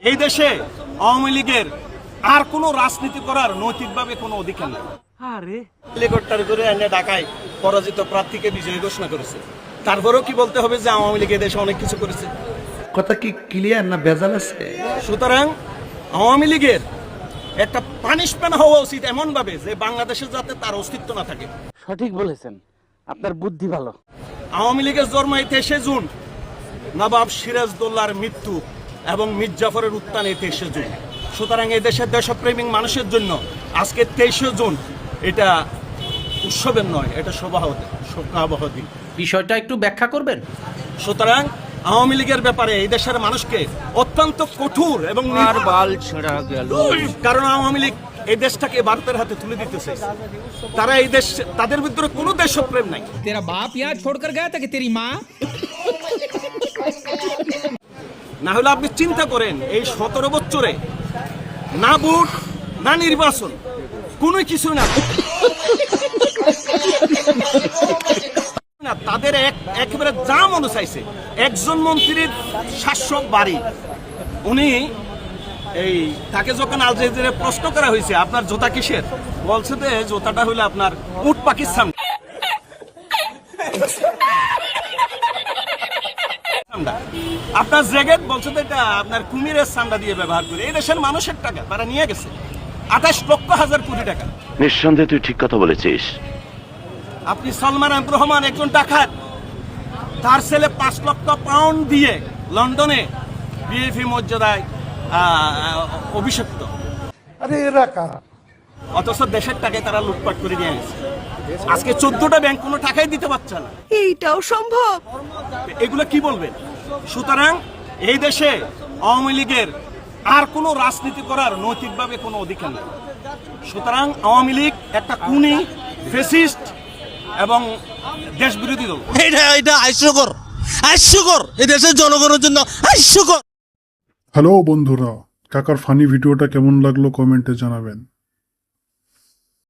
এই দেশে আওয়ামী লীগের আর কোনো রাজনীতি করার নৈতিকভাবে কোনো অধিকার নেই। হেলিকপ্টার করে এনে ঢাকায় পরাজিত প্রার্থীকে বিজয়ী ঘোষণা করেছে। তারপরেও কি বলতে হবে যে আওয়ামী লীগ দেশে অনেক কিছু করেছে? কথা কি ক্লিয়ার না ভেজাল আছে? সুতরাং আওয়ামী লীগের একটা পানিশমেন্ট হওয়া উচিত এমন ভাবে যে বাংলাদেশে যাতে তার অস্তিত্ব না থাকে। সঠিক বলেছেন, আপনার বুদ্ধি ভালো। আওয়ামী লীগের জন্ম 23শে জুন, নবাব সিরাজদৌল্লার মৃত্যু এবং মীর জাফরের উত্থান 23শে জুন। সুতরাং এই দেশের দেশপ্রেমিক মানুষের জন্য আজকে 23শে জুন এটা উৎসবের নয়, এটা শোকাবহ দিন। বিষয়টা একটু ব্যাখ্যা করবেন? সুতরাং আওয়ামী লীগের ব্যাপারে এই দেশের মানুষকে অত্যন্ত কঠোর এবং বাল ছেঁড়া গেল। কারণ আওয়ামী লীগ এই দেশটাকে ভারতের হাতে তুলে দিতেছে। তারা এই দেশ, তাদের ভিতরে কোনো দেশপ্রেম নাই। तेरा बाप यहाँ छोड़कर गया था कि तेरी माँ? না হলে আপনি চিন্তা করেন এই 17 বছরে না ভোট না নির্বাচন, কোনো কিছু না, তাদের একেবারে যা মনে চাইছে। একজন মন্ত্রীর শাসক বাড়ি, উনি এই তাকে যখন আল জাজিরায় প্রশ্ন করা হয়েছে আপনার জোতা কিসের, বলছে যে জোতাটা হইলো আপনার উট পাকিস্তান। আপনার জ্যাকেট বলছে তো এটা আপনার কুমিরের চামড়া দিয়ে ব্যবহার করে। এই দেশের মানুষের টাকা তারা নিয়ে গেছে 28,00,000 কোটি টাকা। নিঃসন্দেহে তুই ঠিক কথা বলেছিস। আপনি সালমান রহমান একজন ডাকাত, তার ছেলে 5 লক্ষ পাউন্ড দিয়ে লন্ডনে বিএফি মর্যাদায় অভিষিক্ত। আরে এরা কারা? অথচ দেশের টাকায় তারা লুটপাট করে নিয়ে গেছে। আজকে 14টা ব্যাংক কোনো টাকাই দিতে পারছে না। এইটাও সম্ভব? এগুলো কি বলবেন? সুতরাং এই দেশে আওয়ামী লীগের আর কোনো রাজনীতি করার নৈতিকভাবে কোনো অধিকার নেই। সুতরাং আওয়ামী লীগ একটা খুনি, ফ্যাসিস্ট এবং দেশবিরোধী দল। এটা হাস্যকর এই দেশের জনগণের জন্য হাস্যকর। হ্যালো বন্ধুরা, কাকার ফানি ভিডিওটা কেমন লাগলো কমেন্টে জানাবেন।